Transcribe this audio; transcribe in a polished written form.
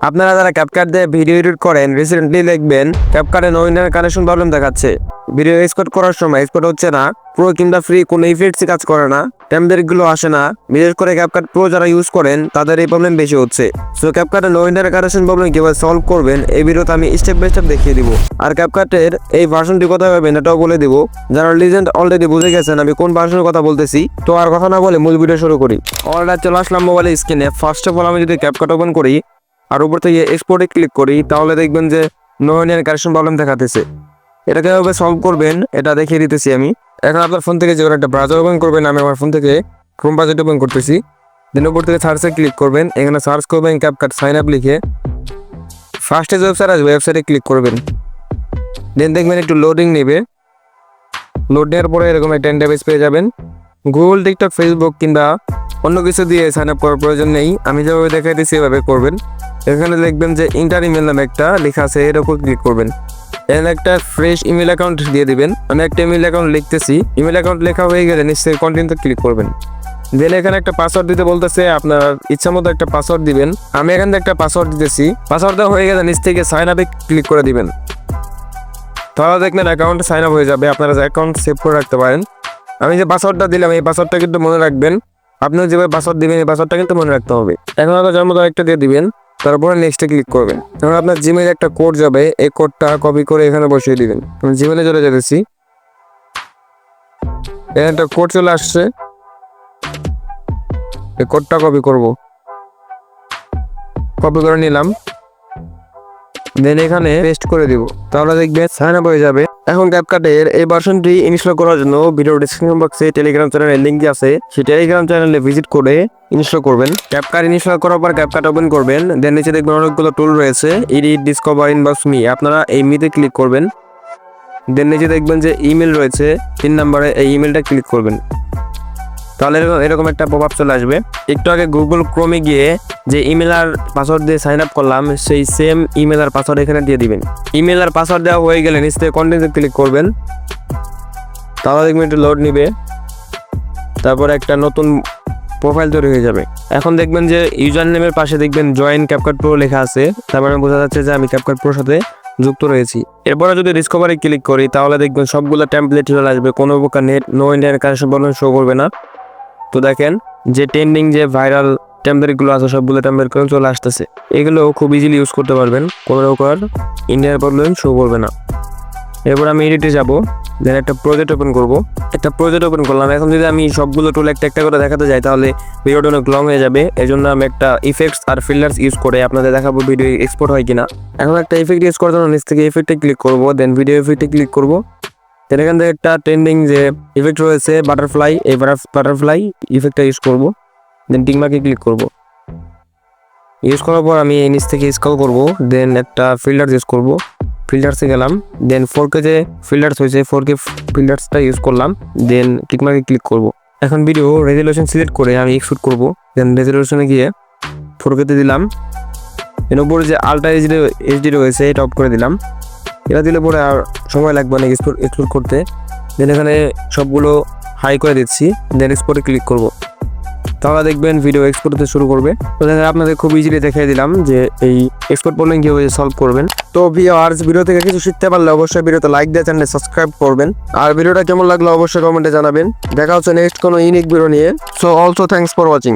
আপনারা যারা ক্যাপকাট দিয়ে ভিডিও এডিট করেন রিসেন্টলি দেখবেন ক্যাপকাটে নো ইন্টারনেট কানেকশন প্রবলেম দেখাচ্ছে। ভিডিও এক্সপোর্ট করার সময় এক্সপোর্ট হচ্ছে না, প্রো কিংবা ফ্রি কোনো ইফেক্টসই কাজ করে না, টেমপ্লেটগুলো আসে না। বিশেষ করে ক্যাপকাট প্রো যারা ইউজ করেন তাদের এই প্রবলেম বেশি হচ্ছে। সো ক্যাপকাটে নো ইন্টারনেট কানেকশন প্রবলেম কিভাবে সলভ করবেন এই ভিডিওতে আমি স্টেপ বাই স্টেপ দেখিয়ে দিব। আর ক্যাপকাটের এই ভার্সনটি কোথায় পাবেন এটাও বলে দিব। যারা লিজেন্ড অলরেডি বুঝে গেছেন আমি কোন ভার্সনের কথা বলতেছি। তো আর কথা না বলে মূল ভিডিও শুরু করি। অলরেডি চলে আসলাম মোবাইলের স্ক্রিনে। ফার্স্ট অফ অল আমি যদি ক্যাপকাট ওপেন করি আর উপর থেকে এক্সপোর্টে ক্লিক করি তাহলে দেখবেন যে নো ইন্টারনেট কানেকশন প্রবলেম দেখাতেছে। এটা কিভাবে সলভ করবেন এটা দেখিয়ে দিতেছি আমি। এখন আপনার ফোন থেকে যে একটা ব্রাউজার ওপেন করবেন, আমি আমার ফোন থেকে ক্রোম ব্রাউজার ওপেন করতেছি। দেন উপর থেকে সার্চে ক্লিক করবেন, এখানে সার্চ করবেন ক্যাপকাট সাইন আপ লিখে। ফার্স্টে যে ওয়েবসাইট আসবে ওয়েবসাইটে ক্লিক করবেন। দেন দেখবেন একটু লোডিং নেবে। লোড নেওয়ার পরে এরকম একটা ইন্টারফেস পেয়ে যাবেন। গুগল, টিকটক, ফেসবুক কিংবা অন্য কিছু দিয়ে সাইন আপ করার প্রয়োজন নেই। আমি যেভাবে দেখাইতেছি সেভাবে করবেন। এখানে দেখবেন যে ইন্টার ইমেল নামে একটা লেখা আছে, এর উপর ক্লিক করবেন। এখানে একটা ফ্রেশ ইমেল অ্যাকাউন্ট দিয়ে দিবেন। আমি একটা ইমেল অ্যাকাউন্ট লিখতেছি। ইমেল অ্যাকাউন্ট লেখা হয়ে গেলে নিশ্চয়ই কন্টিনিউতে ক্লিক করবেন। দেন এখানে একটা পাসওয়ার্ড দিতে বলতেছে, আপনার ইচ্ছা মতো একটা পাসওয়ার্ড দিবেন। আমি এখান থেকে একটা পাসওয়ার্ড দিতেছি। পাসওয়ার্ড দেওয়া হয়ে গেলে নিচ থেকে সাইন আপে ক্লিক করে দিবেন। তাহলে দেখবেন অ্যাকাউন্ট সাইন আপ হয়ে যাবে। আপনারা অ্যাকাউন্ট সেভ করে রাখতে পারেন। আমি যে পাসওয়ার্ডটা দিলাম এই পাসওয়ার্ডটা কিন্তু মনে রাখবেন। আপনিও যেভাবে পাসওয়ার্ড দিবেন এই পাসওয়ার্ডটা কিন্তু মনে রাখতে হবে। এখন আপনার জন্ম তারিখটা দিয়ে দিবেন, তারপরে নেক্সটে ক্লিক করবেন। এখন আপনার জিমেইলে একটা কোড যাবে, এই কোডটা কপি করে এখানে বসিয়ে দিবেন। আমি জিমেইলে চলে যেতেছি। এখানে একটা কোড চলে আসছে, এই কোডটা কপি করব। কপি করে নিলাম, দেন এখানে পেস্ট করে দিব। তাহলে দেখবেন সাইন আপ হয়ে যাবে। এখন ক্যাপকাটের এই ভার্সনটি ইনস্টল করার জন্য ভিডিও ডেসক্রিপশন বক্সে টেলিগ্রাম চ্যানেলের লিঙ্ক আছে, সেই টেলিগ্রাম চ্যানেলে ভিজিট করে ইনস্টল করবেন। ক্যাপকাট ইনস্টল করার পর ক্যাপকাট ওপেন করবেন। দেন নিচে দেখবেন অনেকগুলো টুল রয়েছে, এডিট, ডিসকভার, ইনবক্স, মি। আপনারা এই মিতে ক্লিক করবেন। দেন নিচে দেখবেন যে ইমেল রয়েছে 3 নম্বরে, এই ইমেলটা ক্লিক করবেন। তাহলে এরকম একটা পপ আপ চলে আসবে। একটু আগে গুগল ক্রোমে গিয়ে যে ইমেল আর পাসওয়ার্ড দিয়ে সাইন আপ করলাম সেই সেম ইমেল আর পাসওয়ার্ড এখানে দিয়ে দিবেন। ইমেল আর পাসওয়ার্ড দেওয়া হয়ে গেলে নিচে কন্টিনিউতে ক্লিক করবেন। তাহলে দেখবেন একটু লোড নিবে, তারপরে একটা নতুন প্রোফাইল তৈরি হয়ে যাবে। এখন দেখবেন যে ইউজার নেমের পাশে দেখবেন জয়েন ক্যাপকাট প্রো লেখা আছে, তার মানে বোঝা যাচ্ছে যে আমি ক্যাপকাট প্রোর সাথে যুক্ত রয়েছি। এরপরে যদি ডিসকভারে ক্লিক করি তাহলে দেখবেন সবগুলো টেমপ্লেট চলে আসবে, কোনো প্রকার net no internet connection problem show করবে না। তো দেখেন যে ট্রেন্ডিং যে ভাইরাল টেমপ্লেটগুলো আছে সবগুলো টেমপ্লেটগুলো চলে আসতেছে। এগুলো খুব ইজিলি ইউজ করতে পারবেন, কোনো প্রকার ইন্টারনেট প্রবলেম শো করবে না। এরপর আমি এডিটে যাব, দেন একটা প্রজেক্ট ওপেন করব। একটা প্রজেক্ট ওপেন করলাম। এখন যদি আমি সবগুলো টুল একটা একটা করে দেখাতে যাই তাহলে ভিডিওটা অনেক লং হয়ে যাবে। এই জন্য আমি একটা ইফেক্টস আর ফিল্টার্স ইউজ করে আপনাদের দেখাবো ভিডিও এক্সপোর্ট হয় কিনা। এখন একটা ইফেক্ট ইউজ করার জন্য নিচ থেকে ইফেক্টে ক্লিক করব, দেন ভিডিও ইফেক্টে ক্লিক করব। দেন এখান থেকে একটা ট্রেন্ডিং যে ইফেক্ট রয়েছে বাটারফ্লাই, এই বাটারফ্লাই ইফেক্টটা ইউজ করব। দেন টিকমার্কে ক্লিক করব। ইউজ করার পর আমি এই নিচ থেকে স্ক্রল করব, দেন একটা ফিল্টার ইউজ করব। ফিল্টার্সে গেলাম, দেন 4K যে ফিল্টার্স হয়েছে 4K ফিল্টার্সটা ইউজ করলাম। দেন টিকমার্কে ক্লিক করব। এখন ভিডিও রেজলিউশন সিলেক্ট করে আমি এক্সপোর্ট করব। দেন রেজলিউশনে গিয়ে 4K-তে দিলাম। এর উপরে যে আলট্রা এইচডি রয়েছে এটা অফ করে দিলাম। এটা দিলে পরে আর সময় লাগবে না এক্সপোর্ট করতে। দেন এখানে সবগুলো হাই করে দিচ্ছি, দেন এক্সপোর্টে ক্লিক করব। তাহলে দেখবেন ভিডিও এক্সপোর্ট হতে শুরু করবে। তো দেখেন আপনাদের খুব ইজিলি দেখিয়ে দিলাম যে এই এক্সপোর্ট প্রবলেম কীভাবে সলভ করবেন। তো ভিউয়ার্স ভিডিও থেকে কিছু শিখতে পারলে অবশ্যই ভিডিওতে লাইক দিয়ে চ্যানেলে সাবস্ক্রাইব করবেন। আর ভিডিওটা কেমন লাগলো অবশ্যই কমেন্টে জানাবেন। দেখা হচ্ছে নেক্সট কোনো ইউনিক ভিডিও নিয়ে। So also thanks for watching.